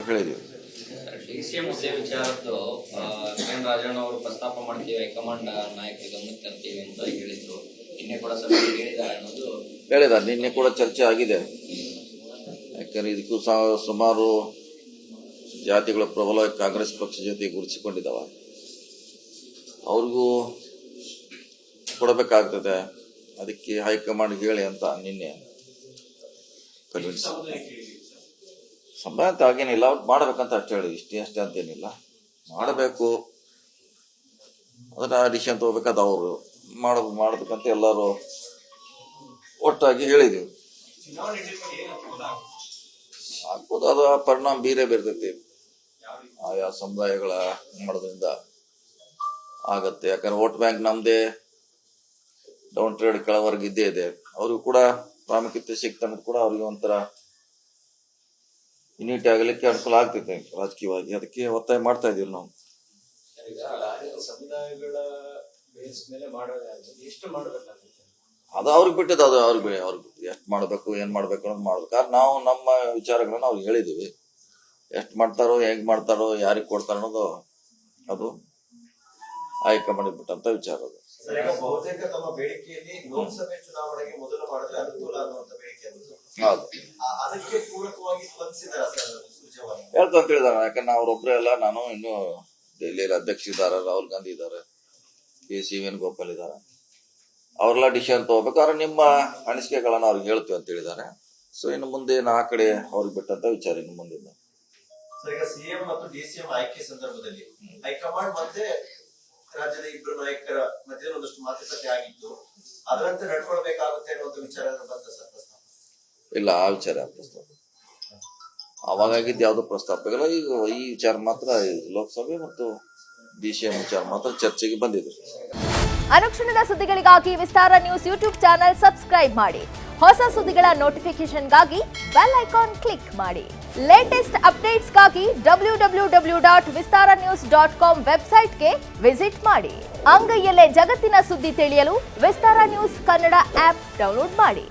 ಹೇಳಿದ್ದೀವಿ. ಡಿಸಿಎಂ ಹುದ್ದೆ ವಿಚಾರದ್ದು ಎನ್ ರಾಜಣ್ಣ ಅವರು ಪ್ರಸ್ತಾಪ ಮಾಡ್ತೀವಿ, ಹೈಕಮಾಂಡ್ ನಾಯಕರ ಗಮನಕ್ಕೆ ತರ್ತೀವಿ ಅಂತ ಹೇಳಿದ್ರು. ನಿನ್ನೆ ಕೂಡ ಸಭೆ ಹೇಳಿದ್ದಾರೆ. ನಿನ್ನೆ ಕೂಡ ಚರ್ಚೆ ಆಗಿದೆ. ಯಾಕಂದ್ರೆ ಇದಕ್ಕೂ ಸುಮಾರು ಜಾತಿಗಳ ಪ್ರಬಲ ಕಾಂಗ್ರೆಸ್ ಪಕ್ಷ ಜೊತೆ ಗುರುತಿಸಿಕೊಂಡಿದ್ದಾವೆ. ಅವ್ರಿಗೂ ಕೊಡಬೇಕಾಗ್ತದೆ. ಅದಕ್ಕೆ ಹೈಕಮಾಂಡ್ ಹೇಳಿ ಅಂತ ನಿನ್ನೆ ಕನ್ವಿನ್ಸ್. ಸಂಬಳ ಅಂತ ಆಗೇನಿಲ್ಲ, ಅವ್ರು ಮಾಡ್ಬೇಕಂತ ಅಷ್ಟೇ ಹೇಳಿ, ಅಷ್ಟೇ ಅಂತೇನಿಲ್ಲ, ಮಾಡಬೇಕು, ಅದನ್ನ ಡಿಸಿಷನ್ ತಗೋಬೇಕಾದ ಅವರು ಮಾಡ್ಬೇಕಂತ ಎಲ್ಲರೂ ಒಟ್ಟಾಗಿ ಹೇಳಿದೀವಿ. ಆಗ್ಬೋದು, ಅದು ಪರಿಣಾಮ ಬೀರ್ತೈತಿ. ಆಯಾ ಸಮುದಾಯಗಳ ಮಾಡೋದ್ರಿಂದ ಆಗತ್ತೆ. ಯಾಕಂದ್ರೆ ವೋಟ್ ಬ್ಯಾಂಕ್ ನಮ್ದೇ ಡೌನ್ ಟ್ರೇಡ್ ಕೆಳವರ್ಗ ಇದ್ದೇ ಇದೆ. ಅವ್ರಿಗೂ ಕೂಡ ಪ್ರಾಮುಖ್ಯತೆ ಸಿಕ್ತಂದ್ರೆ ಕೂಡ ಅವ್ರಿಗೆ ಒಂಥರ ಯೂನಿಟಿ ಆಗಲಿಕ್ಕೆ ಅನುಕೂಲ ಆಗ್ತೈತೆ ರಾಜಕೀಯವಾಗಿ. ಅದಕ್ಕೆ ಒತ್ತಾಯ ಮಾಡ್ತಾ ಇದೀವಿ ನಾವು. ಅದು ಅವ್ರಿಗೆ ಬಿಟ್ಟಿದ್ದು, ಅದು ಅವ್ರಿಗೆ ಎಷ್ಟು ಮಾಡ್ಬೇಕು, ಏನ್ ಮಾಡ್ಬೇಕು ಅನ್ನೋದು ಮಾಡ್ಬೇಕು. ಆದ್ರೆ ನಾವು ನಮ್ಮ ವಿಚಾರಗಳನ್ನ ಅವ್ರಿಗೆ ಹೇಳಿದೀವಿ. ಎಷ್ಟು ಮಾಡ್ತಾರೋ, ಹೆಂಗ್ ಮಾಡ್ತಾರೋ, ಯಾರಿಗೆ ಕೊಡ್ತಾರೋ ಅನ್ನೋದು ಅದು ಹೈಕಮಾಂಡ್ ಬಿಟ್ಟಂತ ವಿಚಾರ. ಅದು ಬಹುತೇಕ ತಮ್ಮ ಬೇಡಿಕೆಯಲ್ಲಿ ಲೋಕಸಭೆ ಚುನಾವಣೆಗೆ ಮೊದಲು ಮಾಡಿದ್ರೆ ಅನುಕೂಲ ಅನ್ನುವಂತ ಬೇಡಿಕೆ ಹೌದು. ಅದಕ್ಕೆ ಪೂರಕವಾಗಿ ಸ್ಪಂದಿಸಿದಾರ ಹೇಳ್ತಾ ಅಂತ ಹೇಳಿದಾರೆ. ಯಾಕಂದ್ರೆ ಅವ್ರೊಬ್ರೇ ಅಲ್ಲ, ನಾನು ಇನ್ನು ಡೆಲ್ಲಿಯಲ್ಲಿ ಅಧ್ಯಕ್ಷ ಇದ್ದಾರೆ, ರಾಹುಲ್ ಗಾಂಧಿ ಇದ್ದಾರೆ, ಸಿ ವೇಣುಗೋಪಾಲ್ ಇದ್ದಾರೆ, ಅವ್ರೆಲ್ಲ ಡಿಸಿಷನ್ ತಗೋಬೇಕಾದ್ರೆ ನಿಮ್ಮ ಅನಿಸಿಕೆಗಳನ್ನ ಅವ್ರಿಗೆ ಹೇಳ್ತೀವಿ ಅಂತ ಹೇಳಿದ್ದಾರೆ. ಸೊ ಇನ್ನು ಮುಂದೆ ಆ ಕಡೆ ಅವ್ರಿಗೆ ಬಿಟ್ಟಂತ ವಿಚಾರ ಇನ್ನು ಮುಂದಿನ. ಈಗ ಸಿಎಂ ಮತ್ತು ಡಿಸಿಎಂ ಆಯ್ಕೆ ಸಂದರ್ಭದಲ್ಲಿ ಹೈಕಮಾಂಡ್ ಮತ್ತೆ ರಾಜ್ಯದ ಇಬ್ಬರು ನಾಯಕರ ಮಧ್ಯೆ ಒಂದಷ್ಟು ಮಾತುಕತೆ ಆಗಿತ್ತು. ಅದರಂತೆ ನಡ್ಕೊಳ್ಬೇಕಾಗುತ್ತೆ ಅನ್ನುವಂತ ವಿಚಾರ ಬಂತ ಸರ್ ಪ್ರಸ್ತಾಪ? ಇಲ್ಲ, ಆ ವಿಚಾರ ಪ್ರಸ್ತಾಪ ಅವಾಗಾಗಿದ್ದು ಯಾವ್ದು ಪ್ರಸ್ತಾಪ ಇಲ್ಲ. ಈಗ ಈ ವಿಚಾರ ಮಾತ್ರ ಲೋಕಸಭೆ ಮತ್ತು ಡಿಸಿಎಂ ವಿಚಾರ ಮಾತ್ರ ಚರ್ಚೆಗೆ ಬಂದಿದೆ. ಅನುಕ್ಷಣದ ಸುದ್ದಿಗಳಿಗಾಗಿ ವಿಸ್ತಾರ ನ್ಯೂಸ್ ಯೂಟ್ಯೂಬ್ ಚಾನೆಲ್ ಸಬ್ಸ್ಕ್ರೈಬ್ ಮಾಡಿ. ಹೊಸ ಸುದ್ದಿಗಳ ನೋಟಿಫಿಕೇಶನ್ಗಾಗಿ ಬೆಲ್ ಐಕಾನ್ ಕ್ಲಿಕ್ ಮಾಡಿ. ಲೇಟೆಸ್ಟ್ ಅಪ್ಡೇಟ್ಸ್ಗಾಗಿ www.vistaranews.com ವೆಬ್ಸೈಟ್ಗೆ ವಿಸಿಟ್ ಮಾಡಿ. ಅಂಗೈಯಲ್ಲೇ ಜಗತ್ತಿನ ಸುದ್ದಿ ತಿಳಿಯಲು ವಿಸ್ತಾರ ನ್ಯೂಸ್ ಕನ್ನಡ ಆಪ್ ಡೌನ್ಲೋಡ್ ಮಾಡಿ.